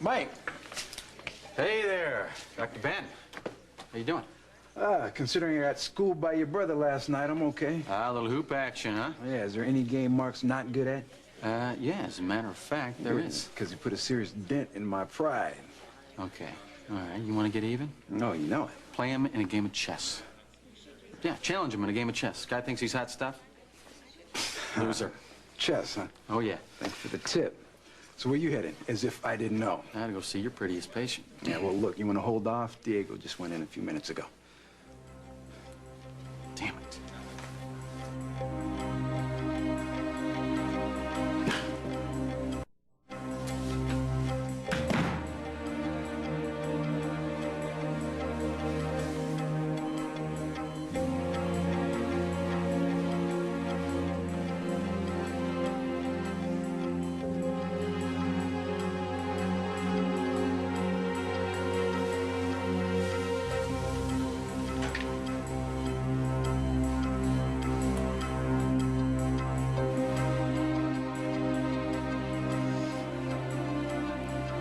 Mike. Hey there, Dr. Ben. How you doing? Considering I got schooled by your brother last night, I'm okay. A little hoop action, huh? Yeah, is there any game Mark's not good at? Yeah, as a matter of fact, there is. Because he put a serious dent in my pride. Okay, all right, you want to get even? No, you know it. Play him in a game of chess. Yeah, challenge him in a game of chess. Guy thinks he's hot stuff? Loser. Chess, huh? Oh, yeah. Thanks for the tip. So where you headed? As if I didn't know. I had to go see your prettiest patient. Yeah, well, look, you want to hold off? Diego just went in a few minutes ago. Damn it.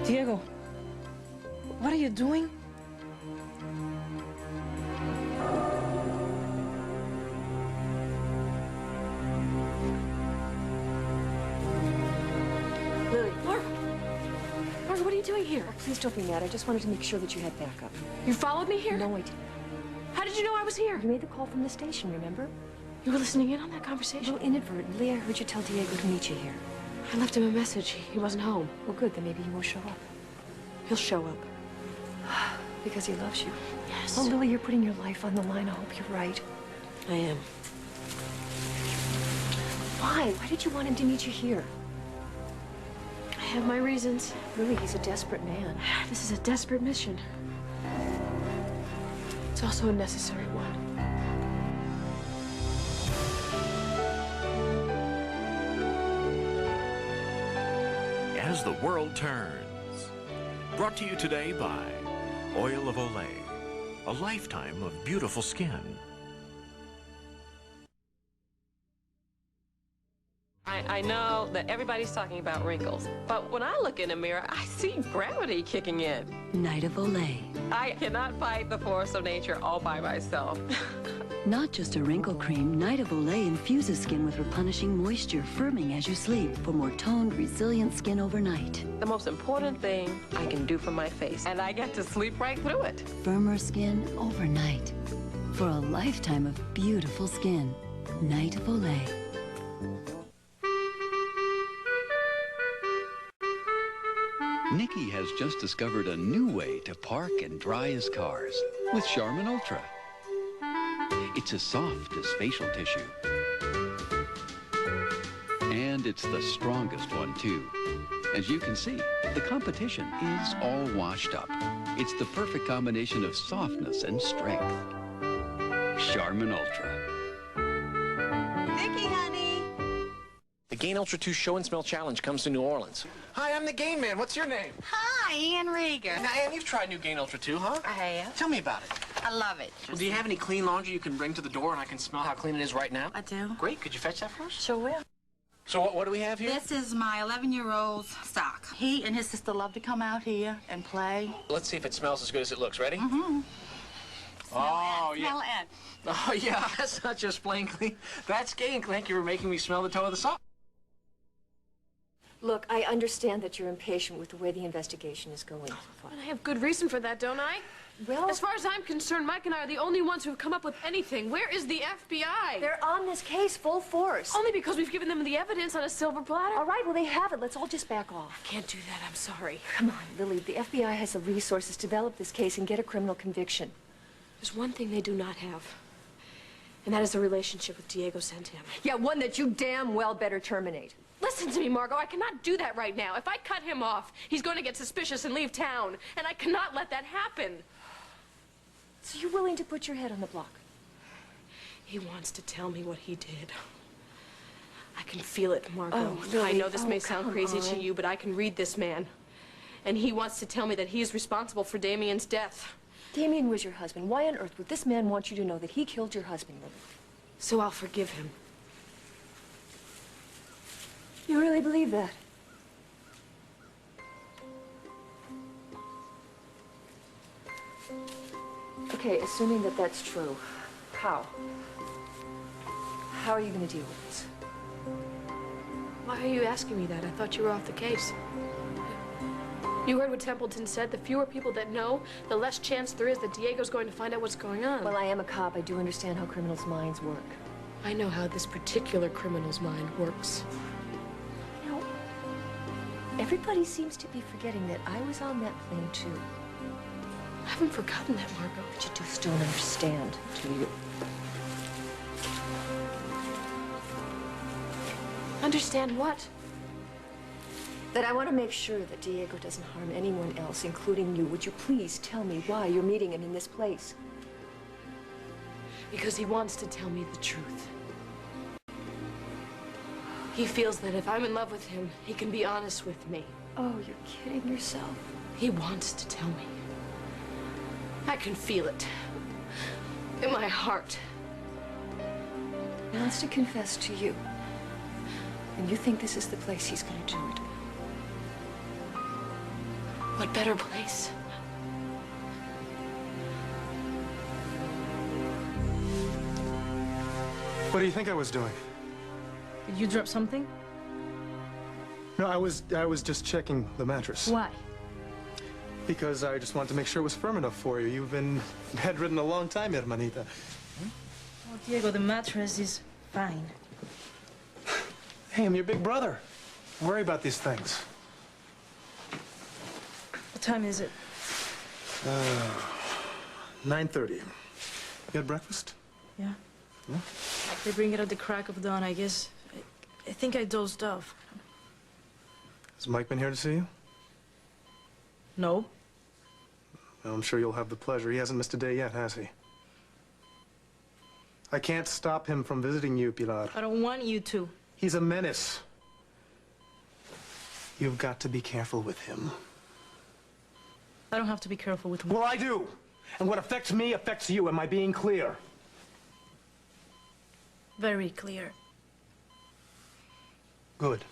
Diego, what are you doing? Lily. Mark, what are you doing here? Please don't be mad. I just wanted to make sure that you had backup. You followed me here? No, I didn't. How did you know I was here? You made the call from the station, remember? You were listening in on that conversation? Well, inadvertently, I heard you tell Diego to meet you here. I left him a message. He wasn't home. Well, good. Then maybe he will show up. He'll show up. Because he loves you. Yes. Oh, Lily, you're putting your life on the line. I hope you're right. I am. Why? Why did you want him to meet you here? I have my reasons. Lily, he's a desperate man. This is a desperate mission. It's also a necessary one. As the World Turns. Brought to you today by Oil of Olay, a lifetime of beautiful skin. I know that everybody's talking about wrinkles, but when I look in a mirror, I see gravity kicking in. Night of Olay. I cannot fight the force of nature all by myself. Not just a wrinkle cream, Night of Olay infuses skin with replenishing moisture, firming as you sleep for more toned, resilient skin overnight. The most important thing I can do for my face, and I get to sleep right through it. Firmer skin overnight. For a lifetime of beautiful skin. Night of Olay. Nicky has just discovered a new way to park and dry his cars with Charmin Ultra. It's as soft as facial tissue. And it's the strongest one, too. As you can see, the competition is all washed up. It's the perfect combination of softness and strength. Charmin Ultra. Vicky, honey. The Gain Ultra 2 Show and Smell Challenge comes to New Orleans. Hi, I'm the Gain Man. What's your name? Hi, Ian Rieger. Now, Ann, you've tried new Gain Ultra 2, huh? I have. Tell me about it. I love it. Well, do you have any clean laundry you can bring to the door and I can smell how clean it is right now? I do. Great. Could you fetch that for us? Sure will. So what do we have here? This is my 11-year-old's sock. He and his sister love to come out here and play. Let's see if it smells as good as it looks. Ready? Mm-hmm. Oh, yeah. Smell it. Oh, yeah. That's not just plain clean. That's Gain. Thank you for making me smell the toe of the sock. Look, I understand that you're impatient with the way the investigation is going. And I have good reason for that, don't I? Well, as far as I'm concerned, Mike and I are the only ones who have come up with anything. Where is the FBI? they're on this case full force. Only because we've given them the evidence on a silver platter. All right, well, they have it. Let's all just back off. I can't do that. I'm sorry. Come on, Lily. The FBI has the resources to develop this case and get a criminal conviction. There's one thing they do not have, and that is the relationship with Diego Santiago. Yeah, one that you damn well better terminate. Listen to me, Margot. I cannot do that right now. If I cut him off, he's going to get suspicious and leave town, and I cannot let that happen. So you're willing to put your head on the block? He wants to tell me what he did. I can feel it, Margot. Oh, Lily. I know this may sound come crazy to on. you, but I can read this man. And he wants to tell me that he is responsible for Damien's death. Damien was your husband. Why on earth would this man want you to know that he killed your husband, Lily? So I'll forgive him. You really believe that? Okay, assuming that that's true, how? How are you going to deal with this? Why are you asking me that? I thought you were off the case. You heard what Templeton said. The fewer people that know, the less chance there is that Diego's going to find out what's going on. Well, I am a cop. I do understand how criminals' minds work. I know how this particular criminal's mind works. You know, everybody seems to be forgetting that I was on that plane, too. I haven't forgotten that, Margot. But you just don't understand, do you? Understand what? That I want to make sure that Diego doesn't harm anyone else, including you. Would you please tell me why you're meeting him in this place? Because he wants to tell me the truth. He feels that if I'm in love with him, he can be honest with me. Oh, you're kidding yourself. He wants to tell me. I can feel it. In my heart. He wants to confess to you. And you think this is the place he's going to do it? What better place? What do you think I was doing? Did you drop something? No, I was just checking the mattress. Why? Because I just wanted to make sure it was firm enough for you. You've been bedridden a long time, hermanita. Oh, Diego, the mattress is fine. Hey, I'm your big brother. Don't worry about these things. What time is it? 9:30. You had breakfast? Yeah. Yeah? They bring it at the crack of dawn, I guess. I think I dozed off. Has Mike been here to see you? No. Well, I'm sure you'll have the pleasure. He hasn't missed a day yet, has he? I can't stop him from visiting you, Pilar. I don't want you to. He's a menace. You've got to be careful with him. I don't have to be careful with him. Well, I do. And what affects me affects you. Am I being clear? Very clear. Good.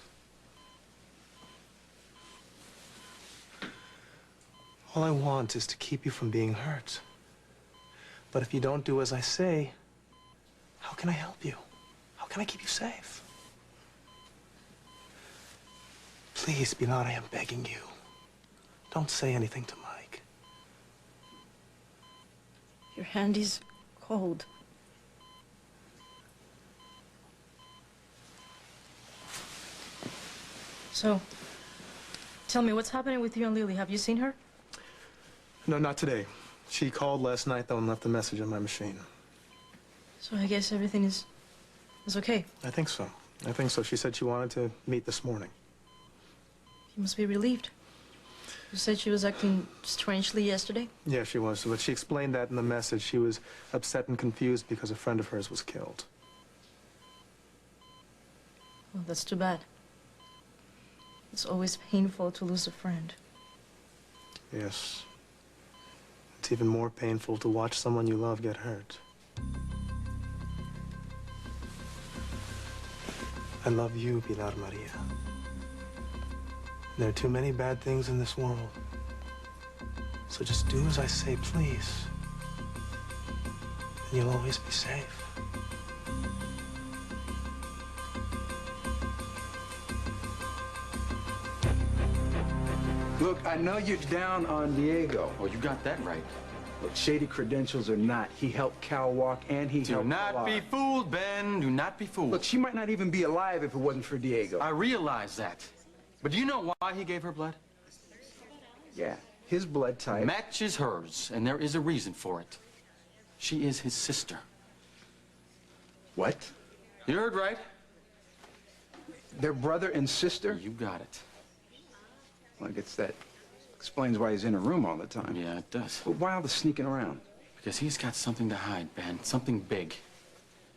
All I want is to keep you from being hurt. But if you don't do as I say, how can I help you? How can I keep you safe? Please, Pilar, I am begging you. Don't say anything to Mike. Your hand is cold. So, tell me, what's happening with you and Lily? Have you seen her? No, not today. She called last night, though, and left a message on my machine. So I guess everything is okay. I think so. I think so. She said she wanted to meet this morning. You must be relieved. You said she was acting strangely yesterday? Yeah, she was. But she explained that in the message. She was upset and confused because a friend of hers was killed. Well, that's too bad. It's always painful to lose a friend. Yes. It's even more painful to watch someone you love get hurt. I love you, Pilar Maria. There are too many bad things in this world. So just do as I say, please. And you'll always be safe. Look, I know you're down on Diego. Oh, you got that right. Look, shady credentials or not, he helped Cal walk and he Do helped not Pilar. be fooled, Ben. Do not be fooled. Look, she might not even be alive if it wasn't for Diego. I realize that. But do you know why he gave her blood? Yeah, his blood type. Matches hers, and there is a reason for it. She is his sister. What? You heard right. Their brother and sister? You got it. Well, I guess that explains why he's in a room all the time. Yeah, it does. But why all the sneaking around? Because he's got something to hide, Ben. Something big.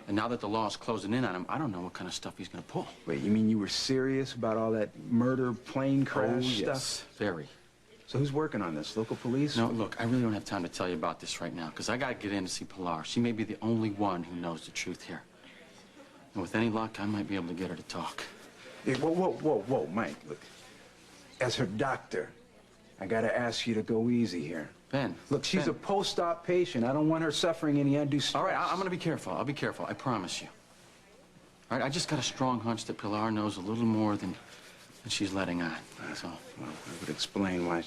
And now that the law's closing in on him, I don't know what kind of stuff he's gonna pull. Wait, you mean you were serious about all that murder plane crash Oh, yes. stuff? Very. So who's working on this? Local police? No, look, I really don't have time to tell you about this right now, because I gotta get in to see Pilar. She may be the only one who knows the truth here. And with any luck, I might be able to get her to talk. Hey, whoa, Mike, look. As her doctor, I gotta ask you to go easy here. Ben. Look, she's Ben. a post-op patient. I don't want her suffering any undue stress. All right, I'm gonna be careful. I'll be careful. I promise you. All right, I just got a strong hunch that Pilar knows a little more than she's letting on. That's all. Well, I would explain why.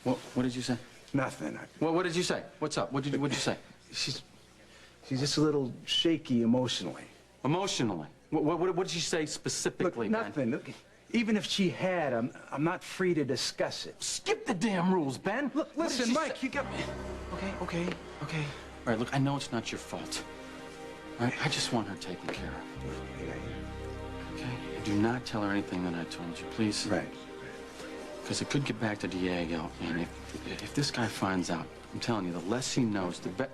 What did you say? Nothing. Well, what did you say? What's up? What'd you say? She's just a little shaky emotionally. Emotionally? What did she say specifically, Look, nothing. Look, even if she had, I'm not free to discuss it. Skip the damn rules, Ben. Look, listen, Mike, you got me. Okay. All right, look, I know it's not your fault. All right, I just want her taken care of. Okay? And do not tell her anything that I told you, please. Right. Because it could get back to Diego, and if this guy finds out, I'm telling you, the less he knows, the better.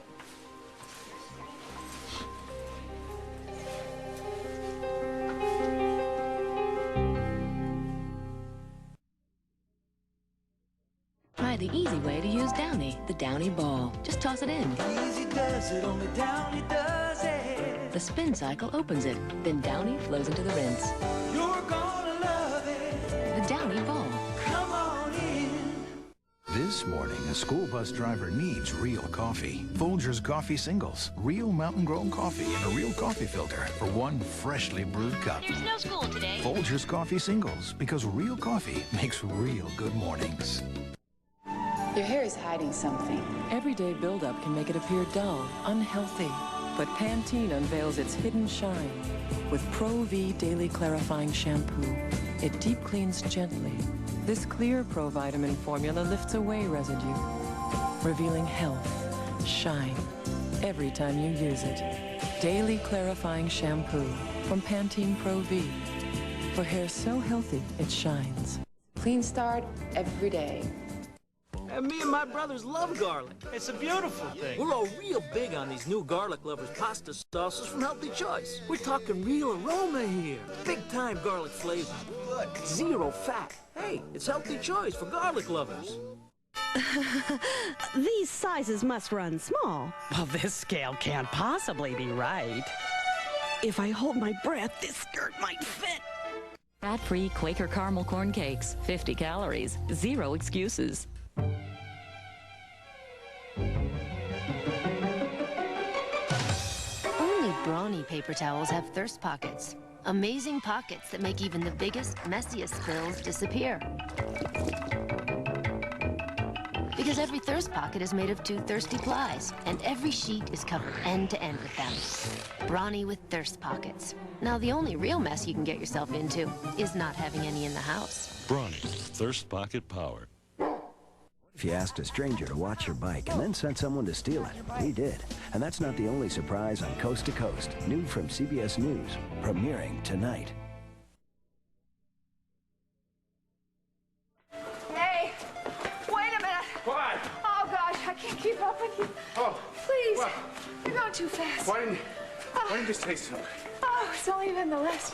Try the easy way to use Downy, the Downy ball. Just toss it in. Easy does it, only Downy does it. The spin cycle opens it, then Downy flows into the rinse. You're gonna love it. The Downy ball. Come on in. This morning, a school bus driver needs real coffee. Folgers Coffee Singles. Real mountain-grown coffee in a real coffee filter for one freshly brewed cup. There's no school today. Folgers Coffee Singles, because real coffee makes real good mornings. Your hair is hiding something. Everyday buildup can make it appear dull, unhealthy. But Pantene unveils its hidden shine with Pro V Daily Clarifying Shampoo. It deep cleans gently. This clear provitamin formula lifts away residue, revealing health, shine, every time you use it. Daily Clarifying Shampoo from Pantene Pro V. For hair so healthy, it shines. Clean start every day. And me and my brothers love garlic. It's a beautiful thing. We're all real big on these new garlic lovers pasta sauces from Healthy Choice. We're talking real aroma here. Big time garlic flavor. Good. Zero fat. Hey, it's Healthy Choice for garlic lovers. These sizes must run small. Well, this scale can't possibly be right. If I hold my breath, this skirt might fit. Fat-free Quaker caramel corn cakes, 50 calories, 0 excuses. Only Brawny paper towels have thirst pockets. Amazing pockets that make even the biggest, messiest spills disappear. Because every thirst pocket is made of 2 thirsty plies, and every sheet is covered end to end with them. Brawny with thirst pockets. Now, the only real mess you can get yourself into is not having any in the house. Brawny, thirst pocket power. If you asked a stranger to watch your bike and then sent someone to steal it, he did. And that's not the only surprise on Coast to Coast, new from CBS News, premiering tonight. Hey, wait a minute. What? Oh, gosh, I can't keep up with you. Oh. Please. What? You're going too fast. Why didn't you say something? Oh, it's only been the last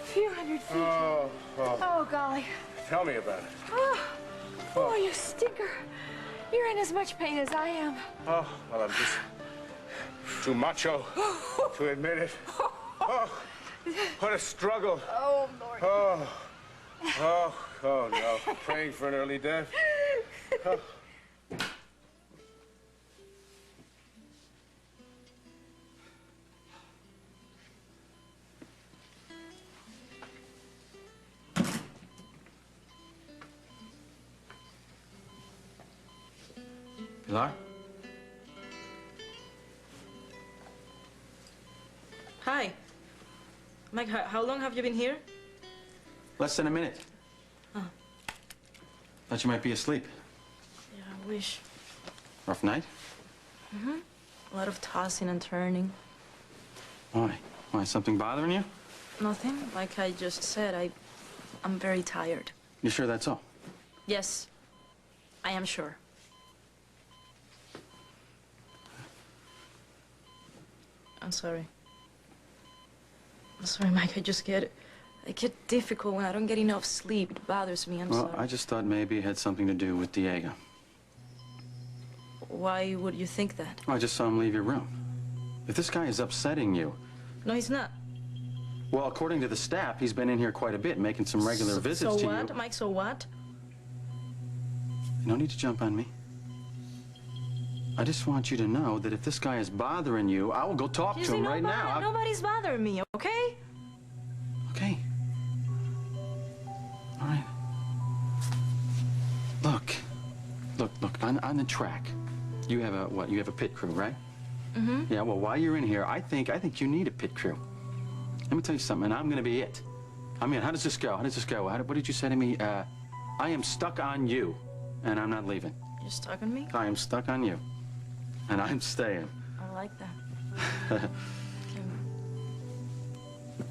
few hundred feet. Oh, golly. Tell me about it. Oh, you stinker. You're in as much pain as I am. Oh, well, I'm just too macho to admit it. Oh, what a struggle. Oh, Lord. Oh, no. Praying for an early death. Oh. Pilar? Hi. Mike, how long have you been here? Less than a minute. Oh. Thought you might be asleep. Yeah, I wish. Rough night? Mm-hmm. A lot of tossing and turning. Why? Why, something bothering you? Nothing. Like I just said, I'm very tired. You sure that's all? Yes, I am sure. I'm sorry. I'm sorry, Mike. I get difficult when I don't get enough sleep. It bothers me. I'm Well, sorry. I just thought maybe it had something to do with Diego. Why would you think that? I just saw him leave your room. If this guy is upsetting you... No, he's not. Well, according to the staff, he's been in here quite a bit, making some regular visits to you. So what, Mike? So what? No need to jump on me. I just want you to know that if this guy is bothering you, I will go talk to him right now. Nobody's bothering me, okay? Okay. All right. Look, on the track, you have a, what, you have a pit crew, right? Mm-hmm. Yeah, well, while you're in here, I think you need a pit crew. Let me tell you something, and I'm gonna be it. I mean, how does this go? What did you say to me? I am stuck on you, and I'm not leaving. You're stuck on me? I am stuck on you, and I'm staying. I like that.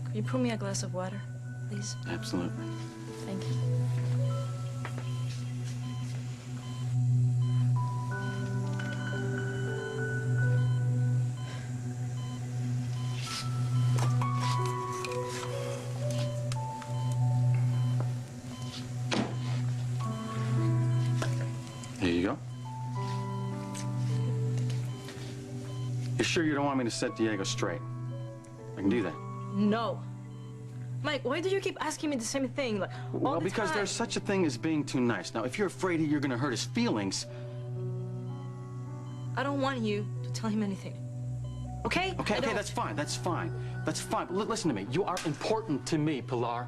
Could you pour me a glass of water, please? Absolutely. Thank you. Here you go. You sure you don't want me to set Diego straight? I can do that. No. Mike, why do you keep asking me the same thing? Like, Well, because there's such a thing as being too nice. Now, if you're afraid you're gonna hurt his feelings... I don't want you to tell him anything. Okay? Okay, that's fine. But listen to me. You are important to me, Pilar.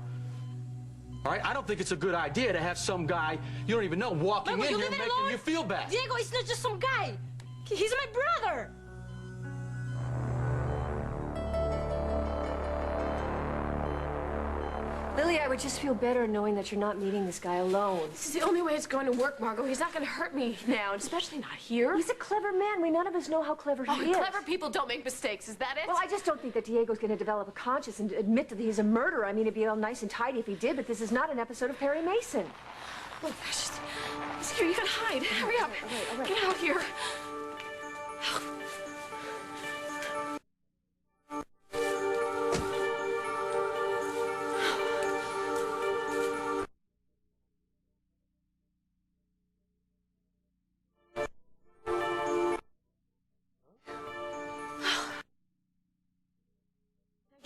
All right? I don't think it's a good idea to have some guy you don't even know walking in here making you feel bad. Diego, he's not just some guy. He's my brother. Lily, I would just feel better knowing that you're not meeting this guy alone. This is the only way it's going to work, Margot. He's not going to hurt me now, especially not here. He's a clever man. None of us know how clever he is. Clever people don't make mistakes. Is that it? Well, I just don't think that Diego's going to develop a conscience and admit that he's a murderer. I mean, it'd be all nice and tidy if he did, but this is not an episode of Perry Mason. Oh, gosh. Here, you gotta hide. Hurry up. All right. Get out here.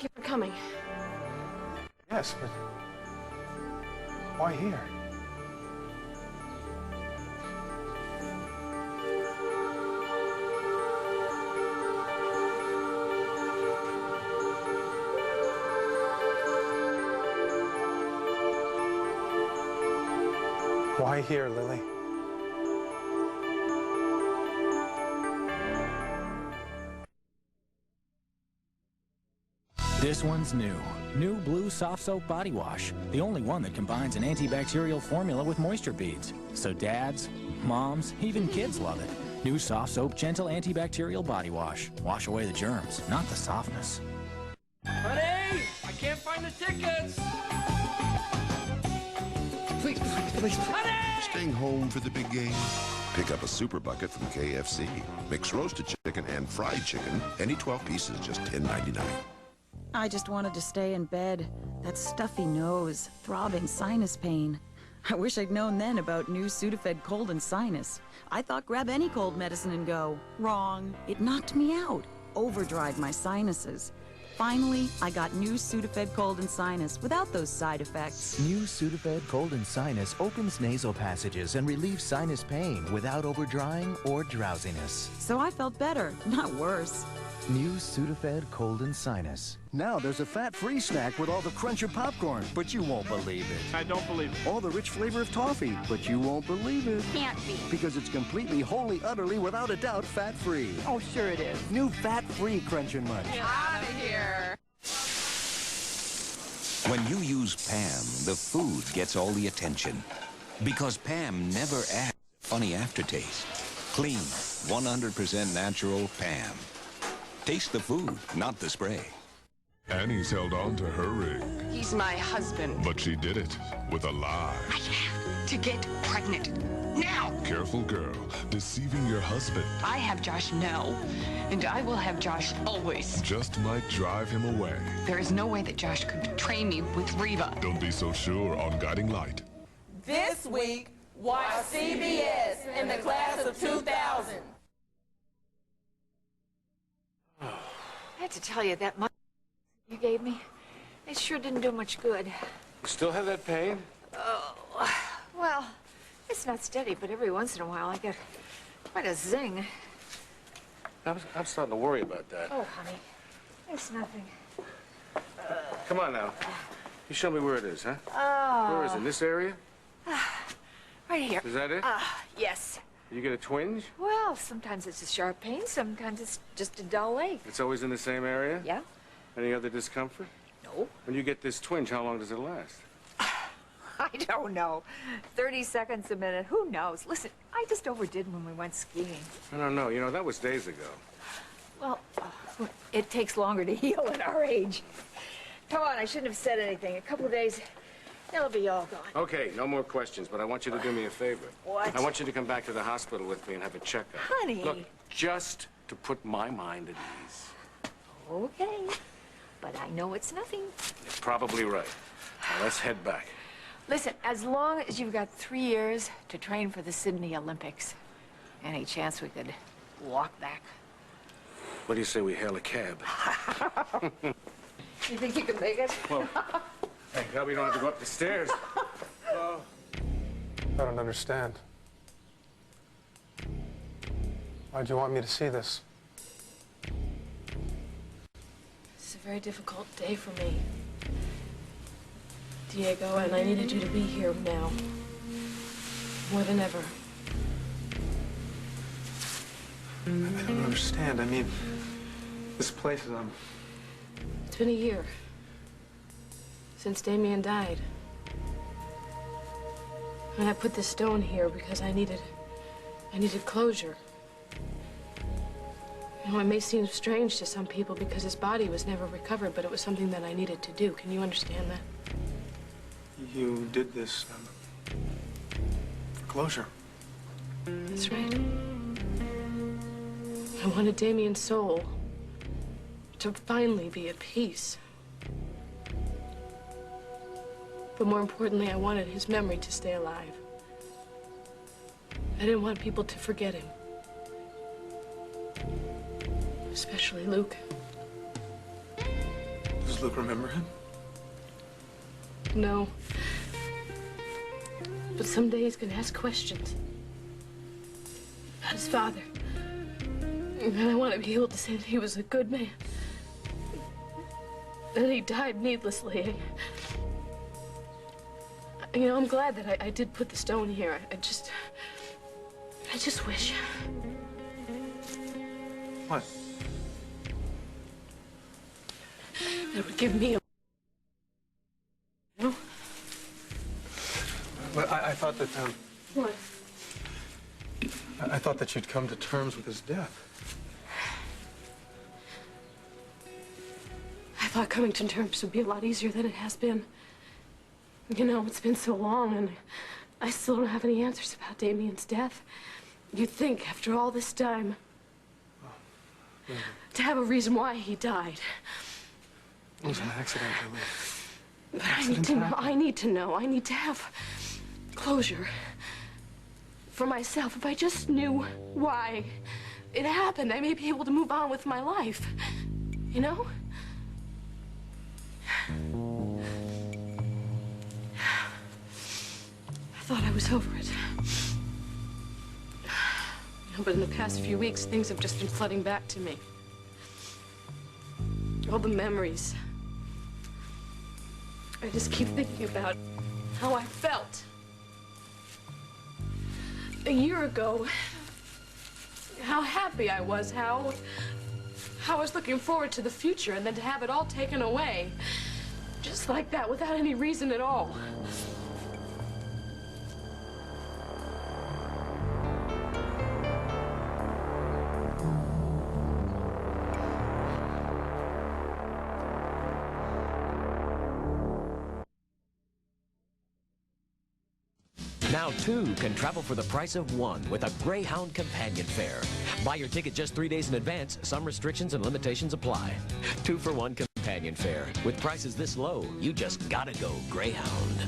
Thank you for coming. Yes, but why here? Why here, Lily? This one's new. New Blue Soft Soap Body Wash. The only one that combines an antibacterial formula with moisture beads. So dads, moms, even kids love it. New Soft Soap Gentle Antibacterial Body Wash. Wash away the germs, not the softness. Honey, I can't find the tickets. Please. Staying home for the big game? Pick up a super bucket from KFC. Mix roasted chicken and fried chicken. Any 12 pieces, just $10.99. I just wanted to stay in bed. That stuffy nose, throbbing sinus pain. I wish I'd known then about new Sudafed cold and sinus. I thought grab any cold medicine and go. Wrong. It knocked me out. Overdried my sinuses. Finally, I got new Sudafed cold and sinus without those side effects. New Sudafed cold and sinus opens nasal passages and relieves sinus pain without overdrying or drowsiness. So I felt better, not worse. New Sudafed cold and sinus. Now there's a fat-free snack with all the crunch of popcorn, but you won't believe it. I don't believe it. All the rich flavor of toffee, but you won't believe it. Can't be. Because it's completely, wholly, utterly, without a doubt, fat-free. Oh, sure it is. New fat-free Crunch and Munch. Get out of here. When you use Pam, the food gets all the attention. Because Pam never adds funny aftertaste. Clean, 100% natural Pam. Taste the food, not the spray. Annie's held on to her ring. He's my husband. But she did it with a lie. I have to get pregnant. Now! Careful girl, deceiving your husband I have Josh now, and I will have Josh always. just might drive him away. There is no way that Josh could betray me with Reva. Don't be so sure on Guiding Light. This week, watch CBS in the class of 2000. I have to tell you, that money you gave me, it sure didn't do much good. Still have that pain? Oh, well, it's not steady, but every once in a while I get quite a zing. I'm starting to worry about that. Oh, honey, it's nothing. Come on now. You show me where it is, huh? Oh. Where is it? In this area? Right here. Is that it? Yes. You get a twinge? Well, sometimes it's a sharp pain, sometimes it's just a dull ache. It's always in the same area? Yeah. Any other discomfort? No. When you get this twinge, how long does it last? I don't know. 30 seconds a minute. Who knows? Listen, I just overdid when we went skiing. I don't know. You know, that was days ago. Well, it takes longer to heal at our age. Come on, I shouldn't have said anything. A couple of days, it'll be all gone. Okay, no more questions, but I want you to do me a favor. What? I want you to come back to the hospital with me and have a checkup. Honey. Look, just to put my mind at ease. Okay. But I know it's nothing. You're probably right. Now, let's head back. Listen, as long as you've got 3 years to train for the Sydney Olympics, any chance we could walk back? What do you say we hail a cab? You think you can make it? Well, thank God we don't have to go up the stairs. I don't understand. Why'd you want me to see this? It's a very difficult day for me, Diego, and I needed you to be here now, more than ever. I don't understand. I mean, this place is, It's been a year since Damien died. And I put this stone here because I needed closure. You know, it may seem strange to some people because his body was never recovered, but it was something that I needed to do. Can you understand that? you did this for closure. That's right. I wanted Damien's soul to finally be at peace. But more importantly, I wanted his memory to stay alive. I didn't want people to forget him. Especially Luke. Does Luke remember him? No. But someday he's gonna ask questions about his father. And I want to be able to say that he was a good man. That he died needlessly. You know, I'm glad that I did put the stone here. I just wish. What? That would give me a... You know? But I thought that, What? I thought that you'd come to terms with his death. I thought coming to terms would be a lot easier than it has been. You know, it's been so long, and I still don't have any answers about Damien's death. You'd think, after all this time, to have a reason why he died. It was an accident, I mean. But I need to know. I need to know. I need to have closure for myself. If I just knew why it happened, I may be able to move on with my life. You know? I thought I was over it. You know, but in the past few weeks, things have just been flooding back to me. All the memories. I just keep thinking about how I felt a year ago. How happy I was, how I was looking forward to the future, and then to have it all taken away. Just like that, without any reason at all. Now two can travel for the price of one with a Greyhound companion fare. Buy your ticket just 3 days in advance. Some restrictions and limitations apply. 2-for-1 companion fare. With prices this low, you just gotta go Greyhound.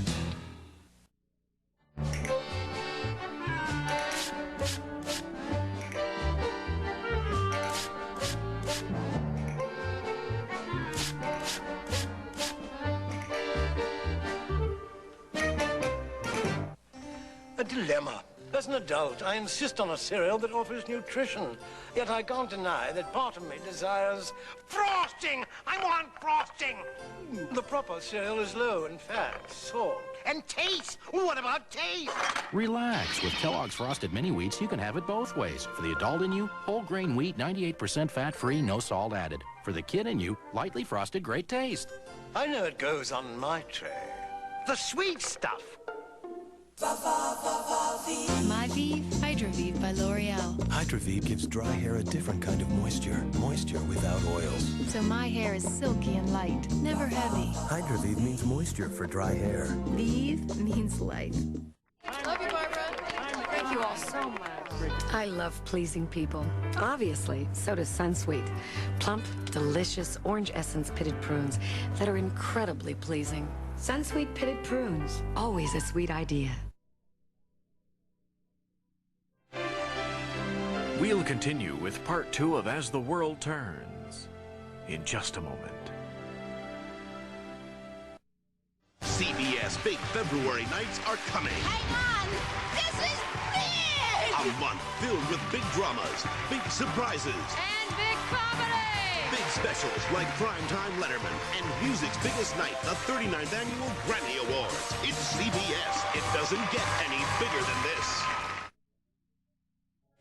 A dilemma. As an adult, I insist on a cereal that offers nutrition. Yet I can't deny that part of me desires frosting! I want frosting! The proper cereal is low in fat, salt, and taste. What about taste? Relax. With Kellogg's Frosted Mini Wheats, you can have it both ways. For the adult in you, whole grain wheat, 98% fat-free, no salt added. For the kid in you, lightly frosted, great taste. I know it goes on my tray. The sweet stuff. My Vive, Hydrovive by L'Oreal. Hydrovive gives dry hair a different kind of moisture. Moisture without oils. So my hair is silky and light, never heavy. Hydrovive means moisture for dry hair. Vive means life. Love you, Barbara. Thank you all so much. I love pleasing people. Obviously, so does Sunsweet. Plump, delicious orange essence pitted prunes that are incredibly pleasing. Sunsweet pitted prunes, always a sweet idea. We'll continue with part 2 of As the World Turns in just a moment. CBS Big February nights are coming. Hang on! This is big! A month filled with big dramas, big surprises, And big comedy! big specials like Primetime Letterman and music's biggest night, the 39th Annual Grammy Awards. It's CBS. It doesn't get any bigger than this.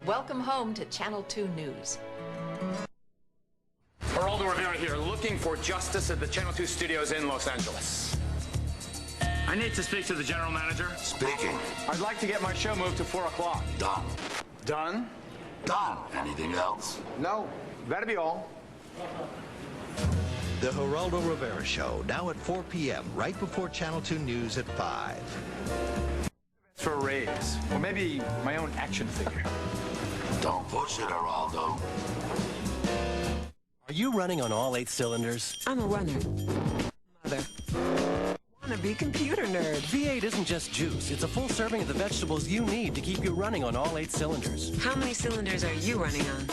Welcome home to Channel 2 News. Geraldo Rivera here, looking for justice at the Channel 2 studios in Los Angeles. I need to speak to the general manager. Speaking. I'd like to get my show moved to 4 o'clock. Done. Done? Done. Anything else? No, that'd be all. The Geraldo Rivera Show, now at 4 p.m., right before Channel 2 News at 5. For a raise, or maybe my own action figure. Don't push it, Geraldo. Are you running on all 8 cylinders? I'm a runner. Mother. Wannabe computer nerd. V8 isn't just juice. It's a full serving of the vegetables you need to keep you running on all 8 cylinders. How many cylinders are you running on?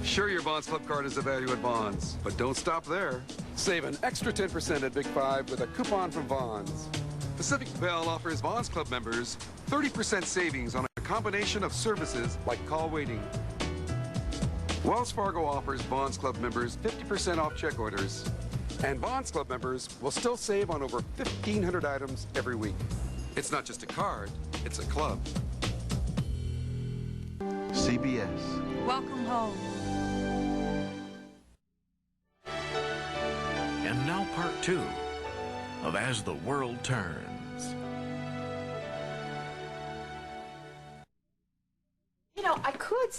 Sure, your Bonds Club card is a value at Bonds, but don't stop there. Save an extra 10% at Big 5 with a coupon from Bonds. Pacific Bell offers Bonds Club members 30% savings on a combination of services like call waiting. Wells Fargo offers Bonds Club members 50% off check orders. And Bonds Club members will still save on over 1,500 items every week. It's not just a card, it's a club. CBS. Welcome home. And now part 2 of As the World Turns. You know, I could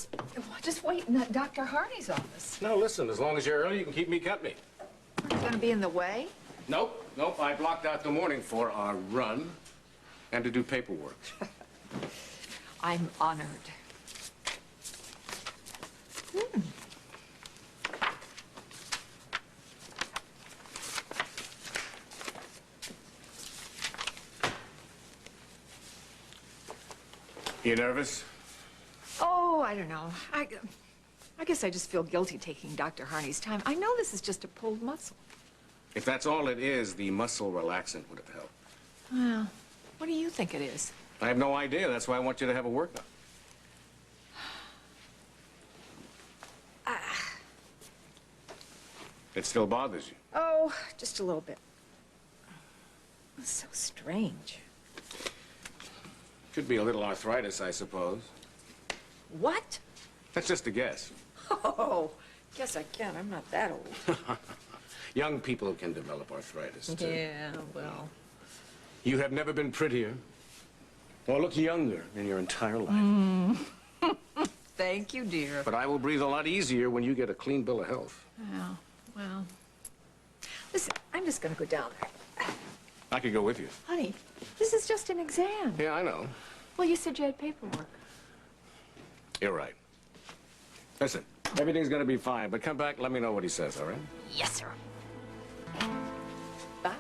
just wait in Dr. Harney's office. No, listen, as long as you're early, you can keep me company. Are you going to be in the way? Nope, nope, I blocked out the morning for a run and to do paperwork. I'm honored. You nervous? Oh, I don't know. I guess I just feel guilty taking Dr. Harney's time. I know this is just a pulled muscle. If that's all it is, the muscle relaxant would have helped. Well, what do you think it is? I have no idea. That's why I want you to have a workup. It still bothers you? Oh, just a little bit. It's so strange. Could be a little arthritis, I suppose. What? That's just a guess. Oh, guess I can. I'm not that old. Young people can develop arthritis, too. Yeah, well. You have never been prettier or looked younger in your entire life. Thank you, dear. But I will breathe a lot easier when you get a clean bill of health. Yeah, well. Listen, I'm just going to go down there. I could go with you. Honey, this is just an exam. Yeah, I know. Well, you said you had paperwork. You're right. Listen, everything's gonna be fine, but come back, let me know what he says, all right? Yes, sir. Bye.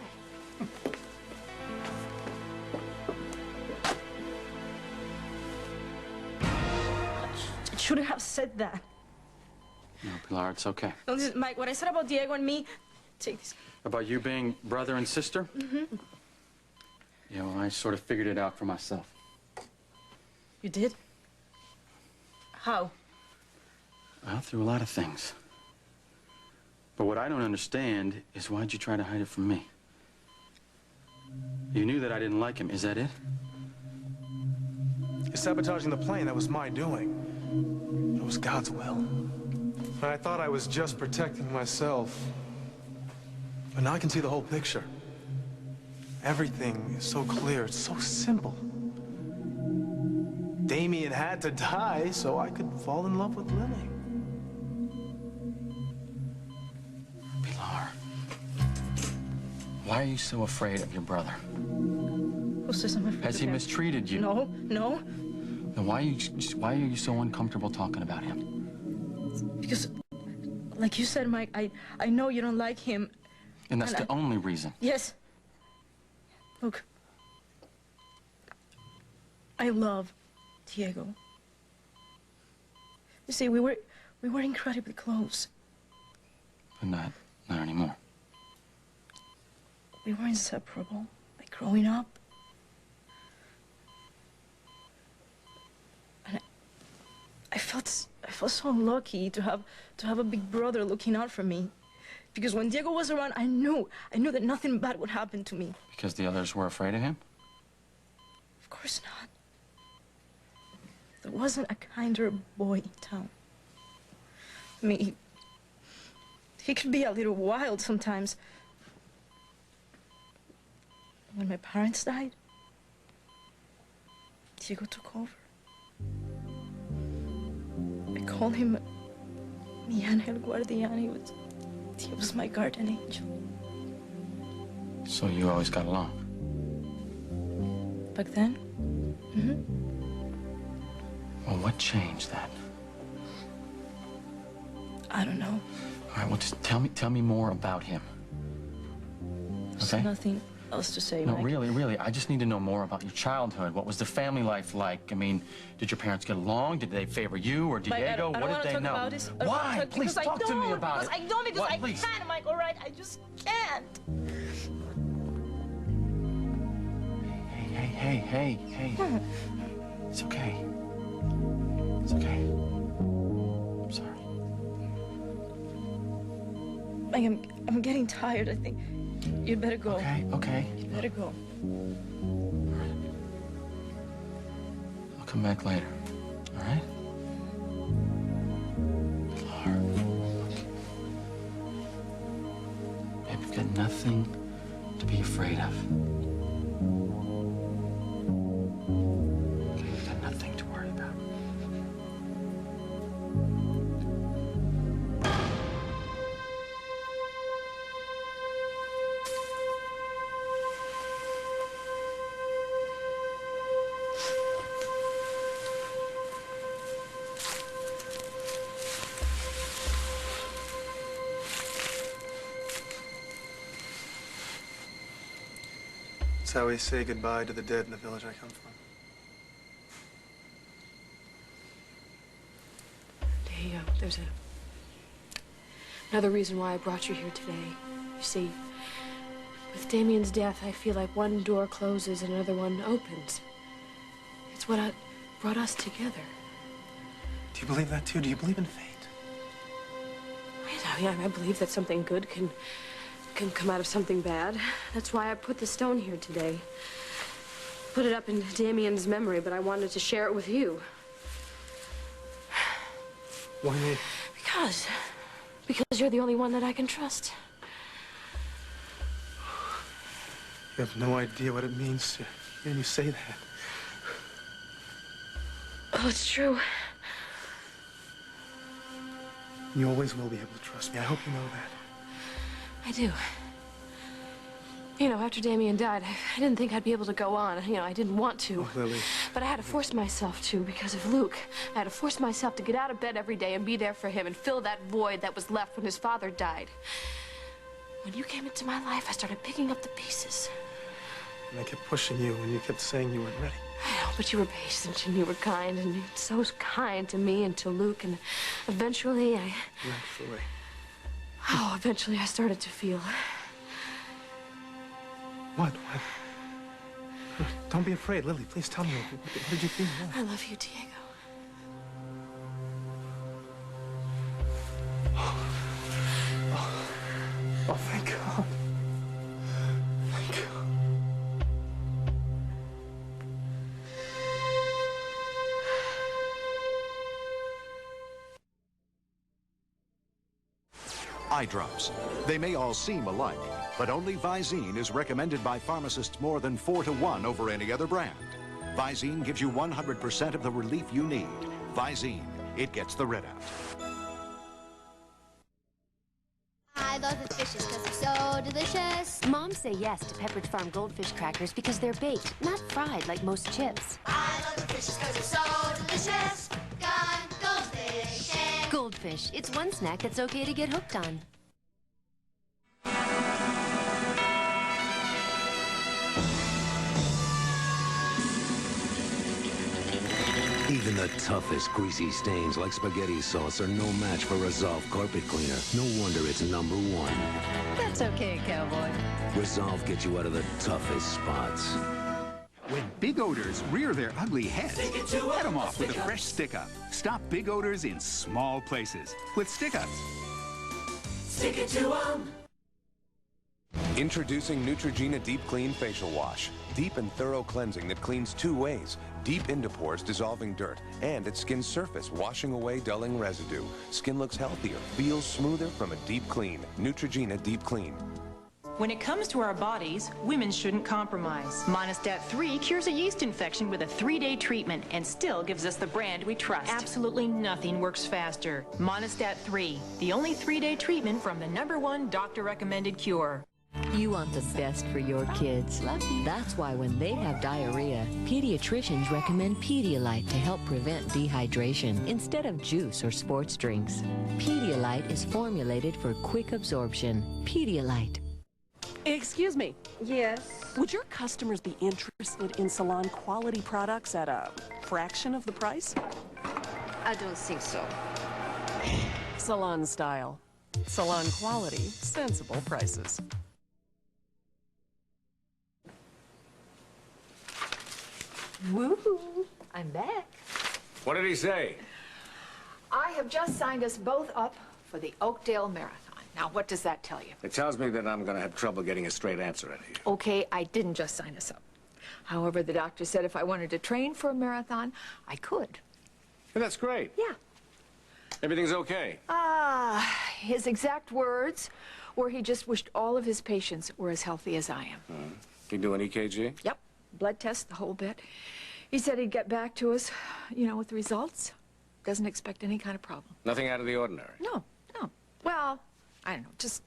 I shouldn't have said that. No, Pilar, it's okay. No, listen, Mike, what I said about Diego and me, take this. About you being brother and sister? Mm-hmm. Yeah, well, I sort of figured it out for myself. You did? How? Well, through a lot of things. But what I don't understand is why'd you try to hide it from me? You knew that I didn't like him. Is that it? You're sabotaging the plane. That was my doing. It was God's will. And I thought I was just protecting myself. But now I can see the whole picture. Everything is so clear. It's so simple. Damien had to die so I could fall in love with Lily. Pilar, why are you so afraid of your brother? Who says I'm afraid Has of he him? mistreated you? No, no. Then why are you so uncomfortable talking about him? Because, like you said, Mike, I know you don't like him. And that's the only reason. Yes. Look. I love Diego. You see, we were incredibly close. But not anymore. We were inseparable, like growing up. And I felt so lucky to have a big brother looking out for me. Because when Diego was around, I knew that nothing bad would happen to me. Because the others were afraid of him? Of course not. There wasn't a kinder boy in town. I mean, he could be a little wild sometimes. When my parents died, Diego took over. I call him mi ángel guardián. He was my guardian angel. So you always got along? Back then? Mm-hmm. Well, what changed that? I don't know. All right, well, just tell me more about him. There's Okay? nothing else to say, No, Mike. really, I just need to know more about your childhood. What was the family life like? I mean, did your parents get along? Did they favor you or Mike, Diego? I don't What want did to they talk know? about this. Why? Please talk to me about it. I don't, because What? I Please. can't, Mike, all right? I just can't. Hey. It's okay. It's okay. I'm sorry. Mike, I'm getting tired, I think. You'd better go. Okay. You better go. I'll come back later. All right? Pilar. Babe, you've got nothing to be afraid of. Okay, you've got nothing to worry about. It's how we say goodbye to the dead in the village I come from. Hey, there's another reason why I brought you here today. You see, with Damien's death, I feel like one door closes and another one opens. It's what brought us together. Do you believe that too? Do you believe in fate? I believe that something good can come out of something bad. That's why I put the stone here today. Put it up in Damien's memory, but I wanted to share it with you. Why me? Because you're the only one that I can trust. You have no idea what it means to hear you say that. Oh, it's true. You always will be able to trust me. I hope you know that. I do. You know, after Damien died, I didn't think I'd be able to go on. You know, I didn't want to. Oh, Lily. But I had to force myself to because of Luke. I had to force myself to get out of bed every day and be there for him and fill that void that was left when his father died. When you came into my life, I started picking up the pieces. And I kept pushing you, and you kept saying you weren't ready. I know, but you were patient and you were kind, and you were so kind to me and to Luke, and eventually Eventually I started to feel. What? Don't be afraid, Lily. Please tell me, what did you feel? I love you, Diego. Oh, thank God. Thank God. Eye drops. They may all seem alike, but only Visine is recommended by pharmacists more than 4 to 1 over any other brand. Visine gives you 100% of the relief you need. Visine, it gets the red out. I love the fishes because they're so delicious. Moms say yes to Pepperidge Farm goldfish crackers because they're baked, not fried like most chips. I love the fishes because they're so delicious. Goldfish. Goldfish, it's one snack that's okay to get hooked on. Even the toughest greasy stains like spaghetti sauce are no match for Resolve Carpet Cleaner. No wonder it's #1. That's okay, cowboy. Resolve gets you out of the toughest spots. When big odors rear their ugly heads, head them off with a fresh stick-up. Stop big odors in small places with stick-ups. Stick it to 'em. Introducing Neutrogena Deep Clean Facial Wash. Deep and thorough cleansing that cleans 2 ways. Deep into pores, dissolving dirt, and at skin surface, washing away dulling residue. Skin looks healthier, feels smoother from a deep clean. Neutrogena Deep Clean. When it comes to our bodies, women shouldn't compromise. Monistat 3 cures a yeast infection with a 3-day treatment and still gives us the brand we trust. Absolutely nothing works faster. Monistat 3, the only 3-day treatment from the #1 doctor-recommended cure. You want the best for your kids. That's why when they have diarrhea, pediatricians recommend Pedialyte to help prevent dehydration instead of juice or sports drinks. Pedialyte is formulated for quick absorption. Pedialyte. Excuse me. Yes? Would your customers be interested in salon quality products at a fraction of the price? I don't think so. Salon style. Salon quality. Sensible prices. Woohoo! I'm back. What did he say? I have just signed us both up for the Oakdale Marathon. Now, what does that tell you? It tells me that I'm going to have trouble getting a straight answer out of you. Okay, I didn't just sign us up. However, the doctor said if I wanted to train for a marathon, I could. Yeah, that's great. Yeah. Everything's okay. His exact words were he just wished all of his patients were as healthy as I am. You do an EKG? Yep. Blood test, the whole bit. He said he'd get back to us, with the results. Doesn't expect any kind of problem. Nothing out of the ordinary? No. Well, I don't know, just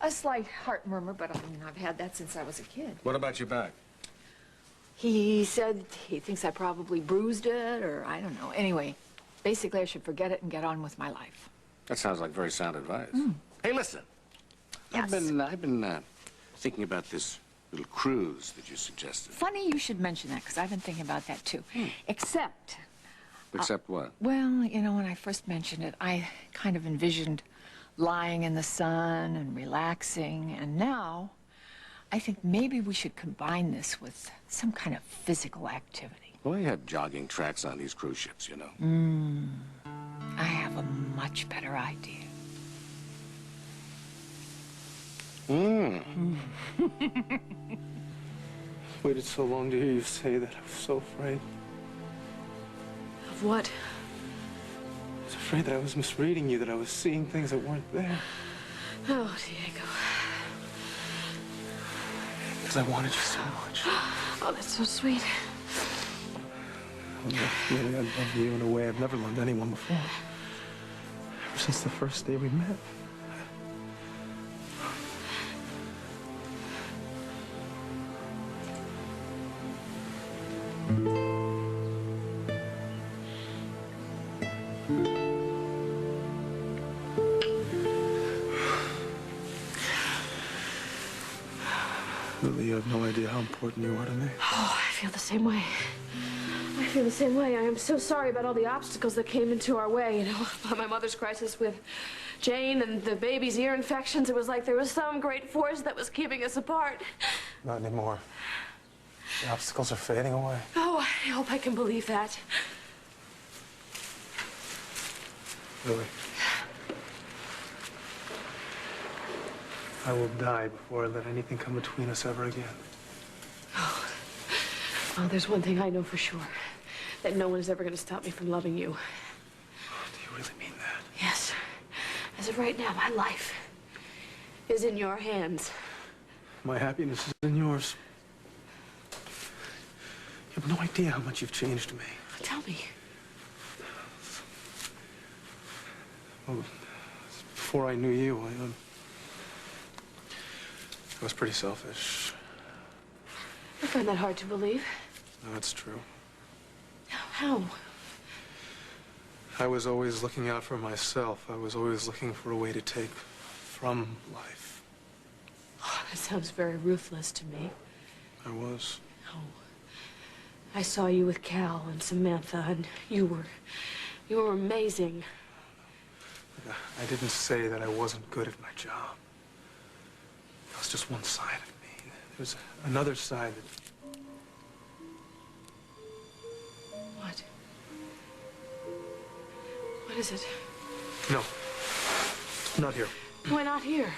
a slight heart murmur, but I've had that since I was a kid. What about your back? He said he thinks I probably bruised it, or I don't know. Anyway, basically I should forget it and get on with my life. That sounds like very sound advice. Hey, listen. Yes. I've been thinking about this little cruise that you suggested. Funny you should mention that, because I've been thinking about that too. Except... Except what? Well, when I first mentioned it, I kind of envisioned lying in the sun and relaxing, and now I think maybe we should combine this with some kind of physical activity. Well, you have jogging tracks on these cruise ships, you know. I have a much better idea. Waited so long to hear you say that. I was so afraid. Of what? I was afraid that I was misreading you, that I was seeing things that weren't there. Oh, Diego. Because I wanted you so much. Oh, that's so sweet. Really, I love you in a way I've never loved anyone before. Ever since the first day we met. Lily, you have no idea how important you are to me. Oh, I feel the same way. I feel the same way. I am so sorry about all the obstacles that came into our way, about my mother's crisis with Jane and the baby's ear infections. It was like there was some great force that was keeping us apart. Not anymore. The obstacles are fading away. Oh, I hope I can believe that. Lily. I will die before I let anything come between us ever again. Oh. Well, there's one thing I know for sure. That no one is ever going to stop me from loving you. Do you really mean that? Yes. As of right now, my life is in your hands. My happiness is in yours. You have no idea how much you've changed me. Tell me. Well, before I knew you, I was pretty selfish. I find that hard to believe. No, it's true. How? I was always looking out for myself. I was always looking for a way to take from life. Oh, that sounds very ruthless to me. I was. Oh. I saw you with Cal and Samantha, and you were amazing. I didn't say that I wasn't good at my job. That was just one side of me. There's another side that... What? What is it? No. Not here. Why not here?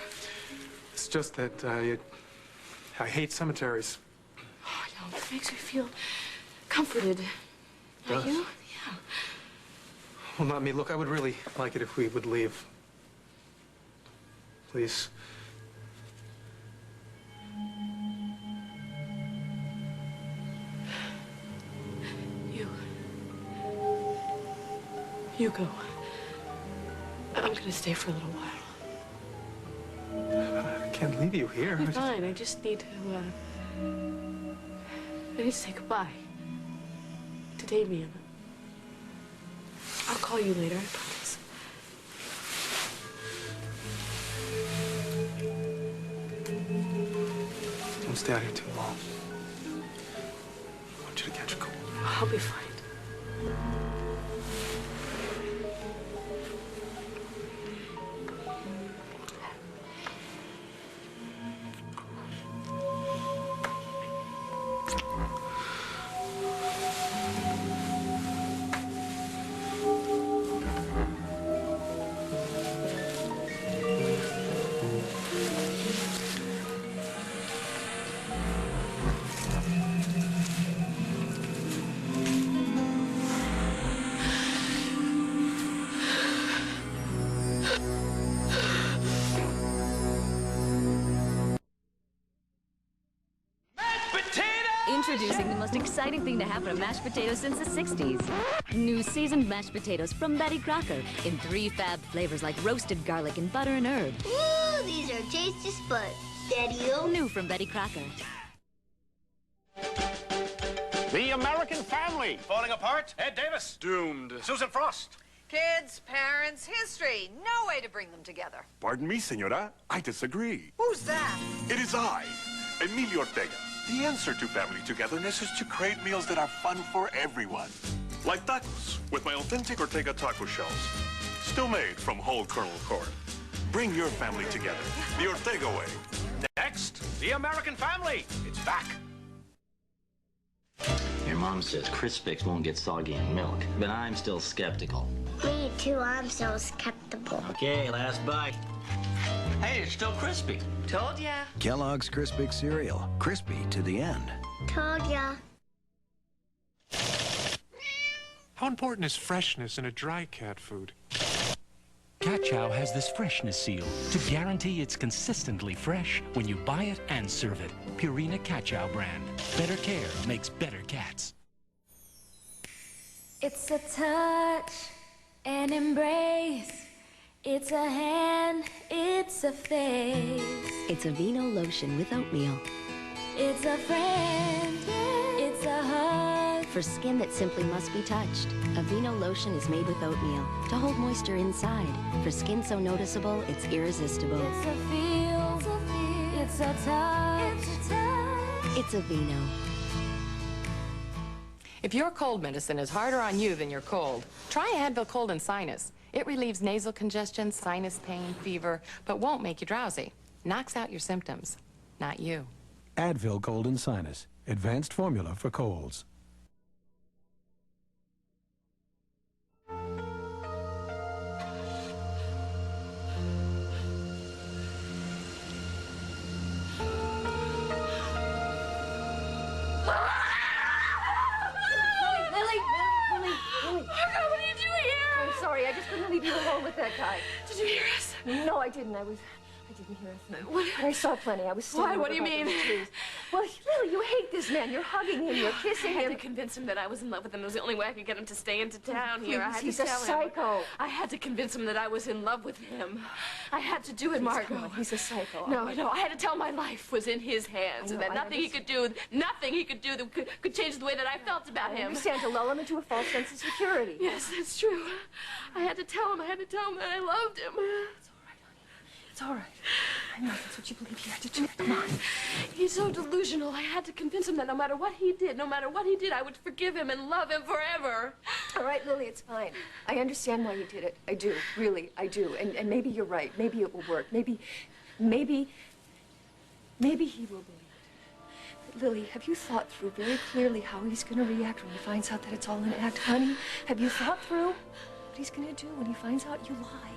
It's just that I hate cemeteries. Oh, no, it makes me feel comforted. Are you? Yeah. Well, not me. Look, I would really like it if we would leave. Please. You go. I'm gonna stay for a little while. I can't leave you here. You're fine. I just need to, I need to say goodbye to Damien. I'll call you later, I promise. Don't stay out here too long. I want you to catch a cold. I'll be fine. Introducing the most exciting thing to happen to mashed potatoes since the 60s. New seasoned mashed potatoes from Betty Crocker in 3 fab flavors like roasted garlic and butter and herb. Ooh, these are tasty spud. Daddy-o. New from Betty Crocker. The American Family. Falling apart? Ed Davis. Doomed. Susan Frost. Kids, parents, history. No way to bring them together. Pardon me, senora. I disagree. Who's that? It is I, Emilio Ortega. The answer to family togetherness is to create meals that are fun for everyone. Like tacos, with my authentic Ortega taco shells. Still made from whole kernel corn. Bring your family together. The Ortega way. Next, The American Family. It's back. Your mom says Crispix won't get soggy in milk, but I'm still skeptical. Me too, I'm so skeptical. Okay, last bite. Hey, it's still crispy. Told ya. Kellogg's Crispix cereal. Crispy to the end. Told ya. How important is freshness in a dry cat food? Cat Chow has this freshness seal to guarantee it's consistently fresh when you buy it and serve it. Purina Cat Chow brand. Better care makes better cats. It's a touch, an embrace. It's a hand, it's a face. It's Aveeno lotion with oatmeal. It's a friend, it's a hug. For skin that simply must be touched, Aveeno lotion is made with oatmeal to hold moisture inside. For skin so noticeable, it's irresistible. It's a feel, it's a touch, It's Aveeno. If your cold medicine is harder on you than your cold, try Advil Cold and Sinus. It relieves nasal congestion, sinus pain, fever, but won't make you drowsy. Knocks out your symptoms, not you. Advil Cold and Sinus. advanced formula for colds. Margot, what are you doing here? I'm sorry, I just couldn't leave you alone with that guy. Did you hear us? No, I didn't. I didn't hear a thing. But I saw plenty. I was Why? What do you mean? Well, Lily, you hate this man. You're hugging him. You're kissing him. I had to convince him that I was in love with him. It was the only way I could get him to stay into town here. I had He's to a tell him. psycho. I had to convince him that I was in love with him. I had to do it, Margot. Come on, he's a psycho. No, I had to tell him my life was in his hands and that nothing he could do that could change the way that I felt about him. I understand, to lull him into a false sense of security. Yes, that's true. I had to tell him that I loved him. It's all right. I know that's what you believe you have to do. Come on. He's so delusional. I had to convince him that no matter what he did, I would forgive him and love him forever. All right, Lily, it's fine. I understand why you did it. I do, really, I do. And maybe you're right. Maybe it will work. Maybe he will believe it. But Lily, have you thought through very clearly how he's going to react when he finds out that it's all an act, honey? Have you thought through what he's going to do when he finds out you lied?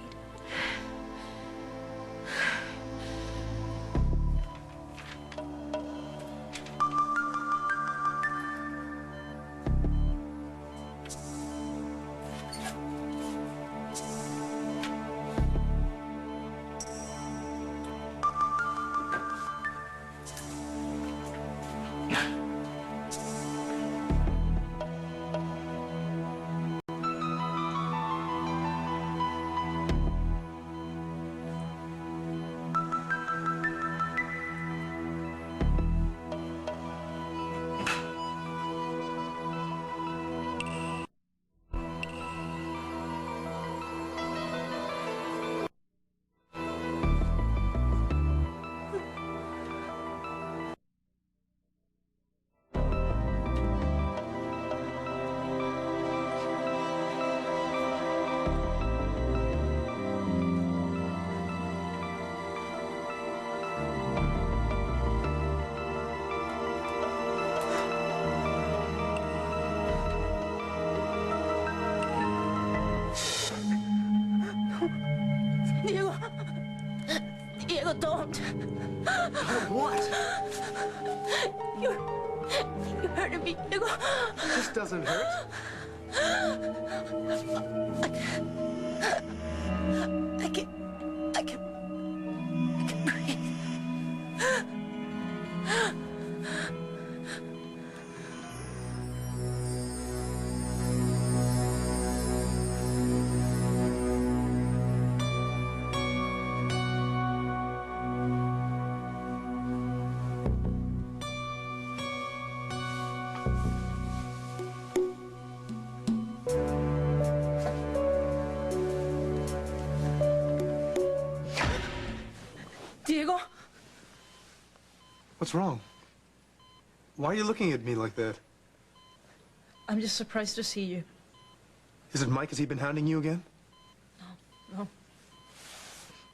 Diego, don't. What? You're hurting me, Diego. This doesn't hurt. I can breathe. Diego? What's wrong? Why are you looking at me like that? I'm just surprised to see you. Is it Mike? Has he been hounding you again? No.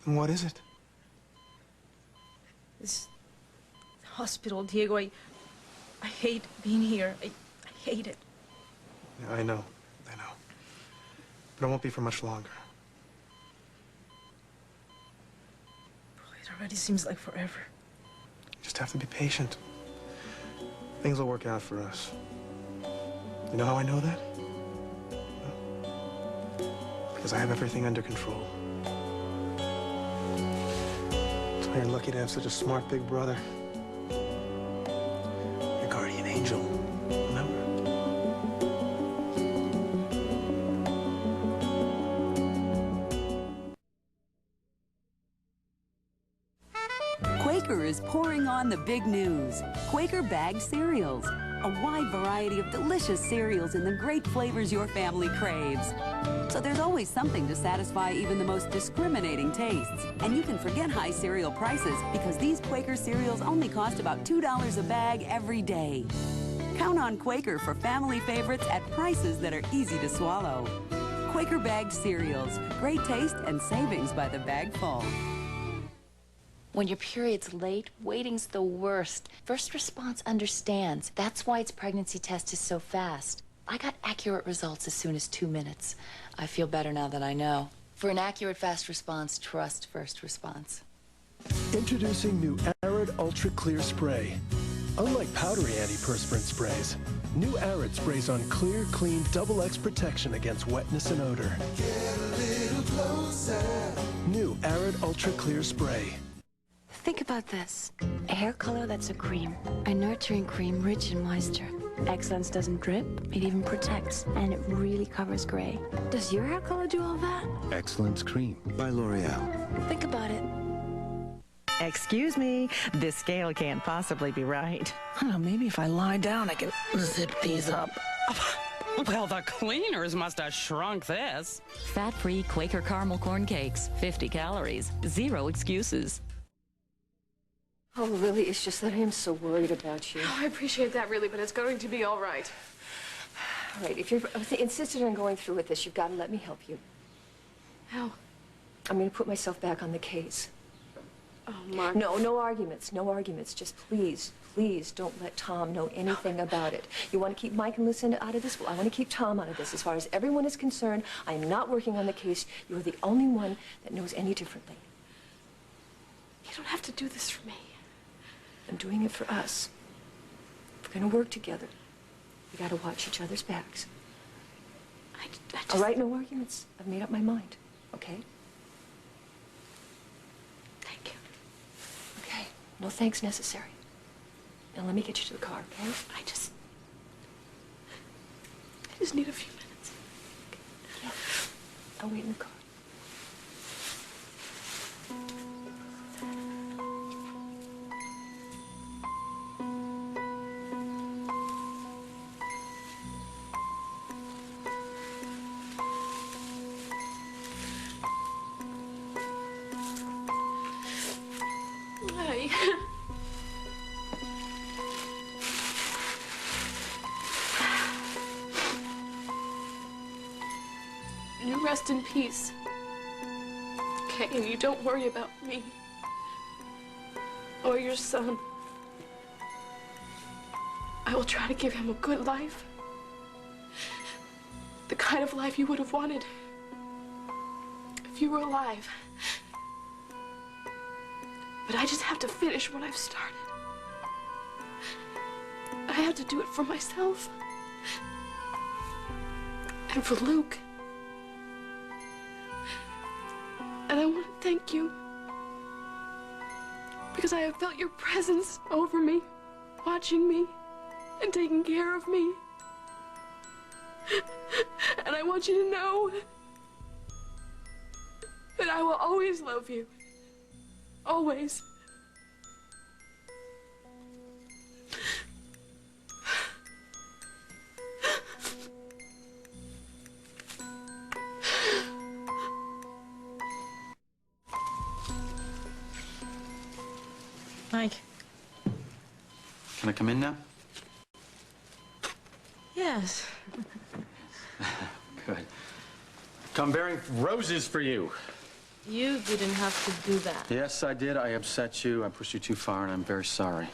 Then what is it? This hospital, Diego, I hate being here. I hate it. Yeah, I know. But it won't be for much longer. It already seems like forever. You just have to be patient. Things will work out for us. You know how I know that? Because I have everything under control. That's why you're lucky to have such a smart big brother. Your guardian angel, remember? Quaker is pouring on the big news. Quaker bagged cereals. A wide variety of delicious cereals in the great flavors your family craves. So there's always something to satisfy even the most discriminating tastes. And you can forget high cereal prices because these Quaker cereals only cost about $2 a bag every day. Count on Quaker for family favorites at prices that are easy to swallow. Quaker bagged cereals. Great taste and savings by the bagful. When your period's late, waiting's the worst. First response understands. That's why its pregnancy test is so fast. I got accurate results as soon as 2 minutes. I feel better now that I know. For an accurate fast response, trust first response. Introducing new Atwt Ultra Clear Spray. Unlike powdery antiperspirant sprays, new Atwt sprays on clear, clean, XX protection against wetness and odor. Get a little closer. New Atwt Ultra Clear Spray. Think about this. A hair color that's a cream. A nurturing cream rich in moisture. Excellence doesn't drip, it even protects, and it really covers gray. Does your hair color do all that? Excellence Cream by L'Oreal. Think about it. Excuse me, this scale can't possibly be right. I don't know, maybe if I lie down, I can zip these up. Well, the cleaners must have shrunk this. Fat-free Quaker caramel corn cakes, 50 calories, 0 excuses. Oh, Lily, it's just that I am so worried about you. Oh, I appreciate that, really, but it's going to be all right. All right, if you're insisted on going through with this, you've got to let me help you. How? I'm going to put myself back on the case. Oh, Mark. No arguments, no arguments. Just please, please don't let Tom know anything about it. You want to keep Mike and Lucinda out of this? Well, I want to keep Tom out of this. As far as everyone is concerned, I am not working on the case. You are the only one that knows any differently. You don't have to do this for me. I'm doing it for us. If we're going to work together, we got to watch each other's backs. I just... All right, no arguments. I've made up my mind, okay? Thank you. Okay, no thanks necessary. Now let me get you to the car, okay? I just need a few minutes. Yeah, I'll wait in the car. Hi. You rest in peace. Okay, and you don't worry about me. Or your son. I will try to give him a good life. The kind of life you would have wanted if you were alive. But I just have to finish what I've started. I have to do it for myself. And for Luke. And I want to thank you. Because I have felt your presence over me, watching me, and taking care of me. And I want you to know that I will always love you. Always. Mike. Can I come in now? Yes. Good. Come bearing roses for you. You didn't have to do that. Yes, I did. I upset you. I pushed you too far, and I'm very sorry.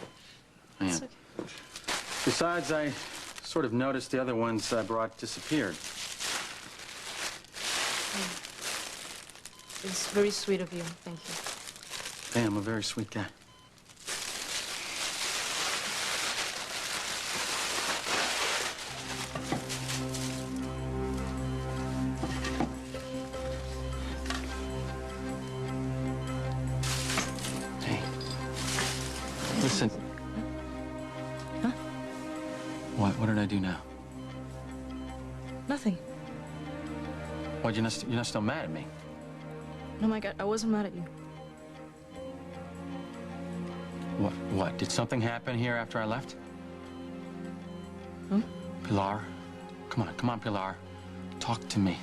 I am. It's okay. Besides, I sort of noticed the other ones I brought disappeared. It's very sweet of you. Thank you. Hey, I'm a very sweet guy. Listen. Huh? What did I do now? Nothing. What, you're not still mad at me? No, Mike, I wasn't mad at you. What? Did something happen here after I left? Hmm? Pilar? Come on, Pilar. Talk to me.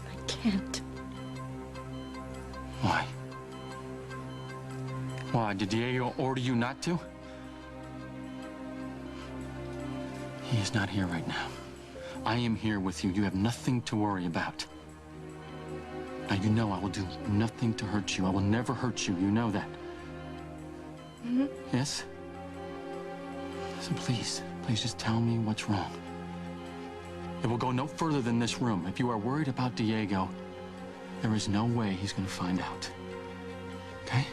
I can't. Why? Why? Did Diego order you not to? He is not here right now. I am here with you. You have nothing to worry about. Now, you know I will do nothing to hurt you. I will never hurt you. You know that. Mm-hmm. Yes? So please just tell me what's wrong. It will go no further than this room. If you are worried about Diego, there is no way he's going to find out. Okay?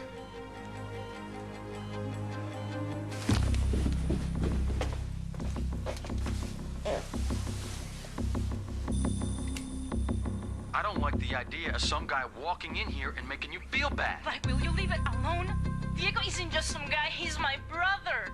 I don't like the idea of some guy walking in here and making you feel bad. Like, will you leave it alone? Diego isn't just some guy, he's my brother.